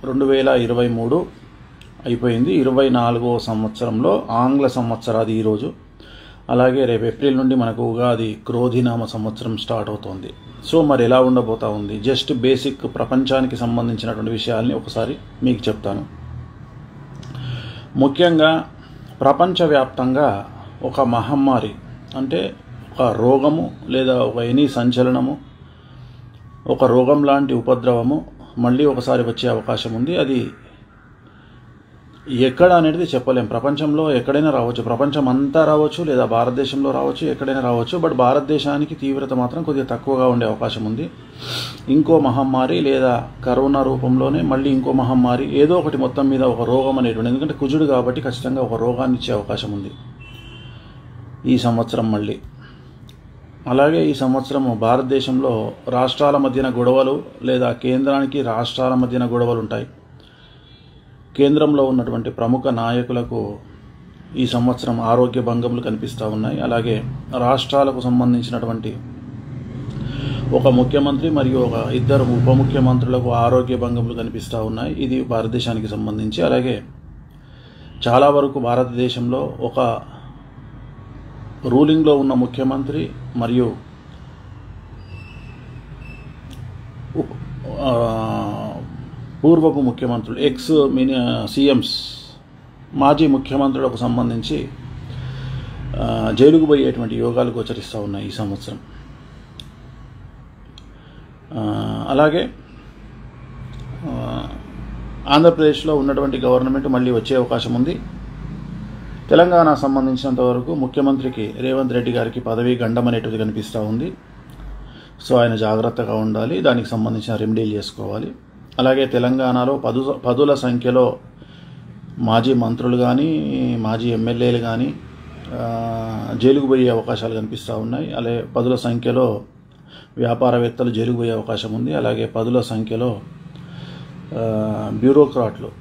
2023 అయిపోయింది. 24వ సంవత్సరంలో ఆంగ్ల సంవత్సరాది ఈరోజు. అలాగే రేపు ఏప్రిల్ నుండి మనకు ఉగాది క్రోధినామ సంవత్సరం స్టార్ట్ అవుతోంది. సో మరి ఎలా ఉండబోతా ఉంది, జస్ట్ బేసిక్ ప్రపంచానికి సంబంధించినటువంటి విషయాల్ని ఒకసారి మీకు చెప్తాను. ముఖ్యంగా ప్రపంచవ్యాప్తంగా ఒక మహమ్మారి అంటే ఒక రోగము లేదా ఒక ఎనీ సంచలనము, ఒక రోగం లాంటి ఉపద్రవము మళ్ళీ ఒకసారి వచ్చే అవకాశం ఉంది. అది ఎక్కడ అనేది చెప్పలేం. ప్రపంచంలో ఎక్కడైనా రావచ్చు, ప్రపంచం అంతా రావచ్చు, లేదా భారతదేశంలో రావచ్చు, ఎక్కడైనా రావచ్చు. బట్ భారతదేశానికి తీవ్రత మాత్రం కొద్దిగా తక్కువగా ఉండే అవకాశం ఉంది. ఇంకో మహమ్మారి లేదా కరోనా రూపంలోనే మళ్ళీ ఇంకో మహమ్మారి, ఏదో ఒకటి మొత్తం మీద ఒక రోగం అనేటువంటి, ఎందుకంటే కుజుడు కాబట్టి ఖచ్చితంగా ఒక రోగాన్ని ఇచ్చే అవకాశం ఉంది ఈ సంవత్సరం మళ్ళీ. అలాగే ఈ సంవత్సరం భారతదేశంలో రాష్ట్రాల మధ్యన గొడవలు లేదా కేంద్రానికి రాష్ట్రాల మధ్యన గొడవలు ఉంటాయి. కేంద్రంలో ఉన్నటువంటి ప్రముఖ నాయకులకు ఈ సంవత్సరం ఆరోగ్య భంగములు కనిపిస్తూ ఉన్నాయి. అలాగే రాష్ట్రాలకు సంబంధించినటువంటి ఒక ముఖ్యమంత్రి మరియు ఒక ఇద్దరు ఉప ముఖ్యమంత్రులకు ఆరోగ్య భంగములు కనిపిస్తూ ఉన్నాయి. ఇది భారతదేశానికి సంబంధించి. అలాగే చాలా వరకు భారతదేశంలో ఒక రూలింగ్లో ఉన్న ముఖ్యమంత్రి మరియు పూర్వపు ముఖ్యమంత్రులు, ఎక్స్ సీఎంస్, మాజీ ముఖ్యమంత్రులకు సంబంధించి జైలుకు పోయేటువంటి యోగాలు గోచరిస్తూ ఉన్నాయి ఈ సంవత్సరం. అలాగే ఆంధ్రప్రదేశ్లో ఉన్నటువంటి గవర్నమెంట్ మళ్ళీ వచ్చే అవకాశం ఉంది. తెలంగాణ సంబంధించినంత వరకు ముఖ్యమంత్రికి రేవంత్ రెడ్డి గారికి పదవీ గండం అనేటిది కనిపిస్తూ ఉంది. సో ఆయన జాగ్రత్తగా ఉండాలి, దానికి సంబంధించిన రెమెడీలు చేసుకోవాలి. అలాగే తెలంగాణలో పదుల సంఖ్యలో మాజీ మంత్రులు కానీ మాజీ ఎమ్మెల్యేలు కానీ జైలుకు పోయే అవకాశాలు కనిపిస్తూ ఉన్నాయి. అలాగే పదుల సంఖ్యలో వ్యాపారవేత్తలు జైలుకు పోయే అవకాశం ఉంది. అలాగే పదుల సంఖ్యలో బ్యూరోక్రాట్లు,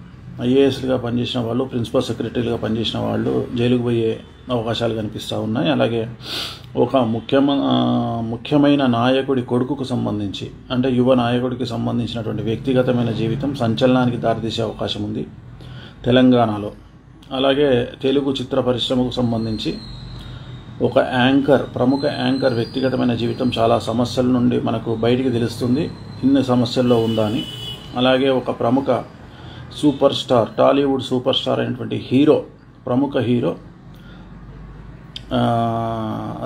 ఐఏఎస్లుగా పనిచేసిన వాళ్ళు, ప్రిన్సిపల్ సెక్రటరీలుగా పనిచేసిన వాళ్ళు జైలుకు పోయే అవకాశాలు కనిపిస్తూ ఉన్నాయి. అలాగే ఒక ముఖ్యమైన నాయకుడి కొడుకుకు సంబంధించి, అంటే యువ నాయకుడికి సంబంధించినటువంటి వ్యక్తిగతమైన జీవితం సంచలనానికి దారితీసే అవకాశం ఉంది తెలంగాణలో. అలాగే తెలుగు చిత్ర పరిశ్రమకు సంబంధించి ఒక యాంకర్, ప్రముఖ యాంకర్ వ్యక్తిగతమైన జీవితం చాలా సమస్యల నుండి మనకు బయటికి తెలుస్తుంది, ఇన్ని సమస్యల్లో ఉందా అని. అలాగే ఒక ప్రముఖ super star, Tollywood super star అయినటువంటి హీరో, ప్రముఖ హీరో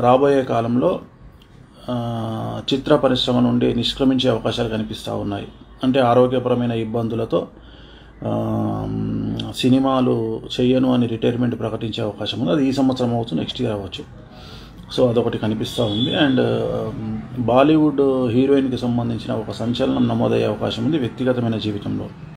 రాబోయే కాలంలో చిత్ర పరిశ్రమ నుండి నిష్క్రమించే అవకాశాలు కనిపిస్తూ ఉన్నాయి. అంటే ఆరోగ్యపరమైన ఇబ్బందులతో సినిమాలు చెయ్యను అని రిటైర్మెంట్ ప్రకటించే అవకాశం ఉంది. అది ఈ సంవత్సరం అవ్వచ్చు, నెక్స్ట్ ఇయర్ అవ్వచ్చు. సో అదొకటి కనిపిస్తూ ఉంది. అండ్ బాలీవుడ్ హీరోయిన్కి సంబంధించిన ఒక సంచలనం నమోదయ్యే అవకాశం ఉంది వ్యక్తిగతమైన జీవితంలో.